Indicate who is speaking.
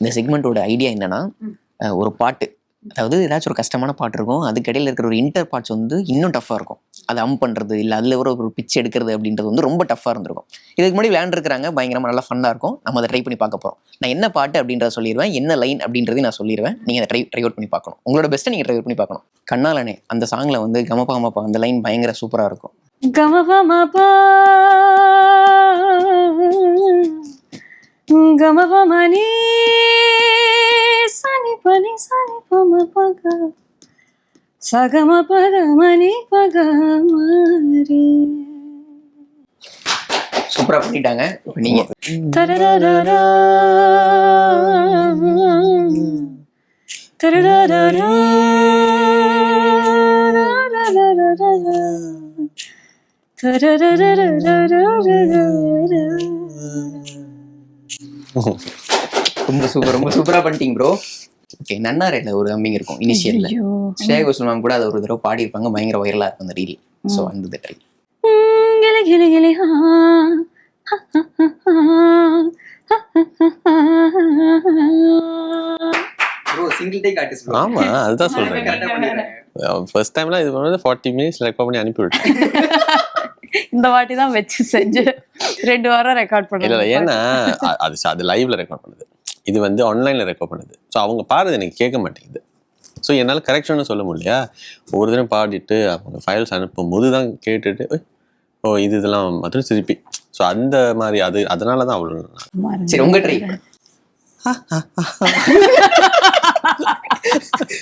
Speaker 1: இந்த செக்மெண்ட்டோட ஐடியா என்னன்னா, ஒரு பாட்டு, அதாவது ஏதாச்சும் ஒரு கஷ்டமான பாட்டு இருக்கும், அதுக்கிடையில் இருக்கிற ஒரு இன்டர் பார்ட்ஸ் வந்து இன்னும் டஃப்பாக இருக்கும். அதை பண்ணுறது இல்லை அதில் ஒரு பிச் எடுக்கிறது அப்படின்றது வந்து ரொம்ப டஃப்பாக இருந்திருக்கும். இதுக்கு முன்னாடி விளையாண்டுருக்காங்க, பயங்கரமாக நல்லா ஃபன்னாக இருக்கும். நம்ம அதை ட்ரை பண்ணி பார்க்க போகிறோம். நான் என்ன பாட்டு அப்படின்றத சொல்லிடுவேன், என்ன லைன் அப்படின்றதையும் நான் சொல்லிடுவேன். நீங்கள் அதை ட்ரை அவுட் பண்ணி பார்க்கணும். உங்களோட பெஸ்ட்டை நீங்கள் ட்ரை அவுட் பண்ணி பார்க்கணும். கண்ணாலனே அந்த சாங்கில் வந்து கமபாமப்பா அந்த லைன் பயங்கர சூப்பராக இருக்கும்.
Speaker 2: கமபமபா கமபமனி சனி பனி சனி பம பக சகம பகமனி பகமரி.
Speaker 1: சூப்பராக பண்ணிட்டாங்க. இப்போ நீங்கள்
Speaker 2: தரரரரா தரரரரா
Speaker 1: ரொம்ப சூப்பராக பண்ணிட்டீங்க ப்ரோ. ஓகே, நன்னாரில் ஒரு அம்மிங் இருக்கும் இனிஷியல்ல. ஸ்ரேயா கோஷல் மேம் கூட அதை ஒரு தடவை பாடி இருப்பாங்க, பயங்கர வைரலாக இருக்கும் அந்த ரீல். ஸோ அந்த ட்ரை சிங்கிள் டேக் ஆர்டிஸ்ட்.
Speaker 3: ஆமா, அதுதான் சொல்றேன். ஃபர்ஸ்ட் டைம்லாம் இது பண்ணது 40 மினிட்ஸ் ரெக்கார்ட் பண்ணி அனுப்பி விட்டேன்.
Speaker 2: இந்த வாட்டி தான் வச்சு செஞ்சு 2 வாரம் ரெக்கார்ட் பண்ணல.
Speaker 3: இல்ல ஏன்னா அது லைவ்ல ரெக்கார்ட் பண்ணுது, இது வந்து ஆன்லைன்ல ரெக்கார்ட் பண்ணுது. ஸோ அவங்க பாடுறது எனக்கு கேட்க மாட்டேங்குது. ஸோ என்னால் கரெக்ஷன்னு சொல்ல முடியலையா. ஒரு தினம் பாடிட்டு அவங்க ஃபைல்ஸ் அனுப்பும் போது தான் கேட்டுட்டு ஓ இதெல்லாம் மட்டும் திருப்பி. ஸோ அந்த மாதிரி அதனால தான் அவ்வளோ.
Speaker 1: சரி, உங்க ட்ரை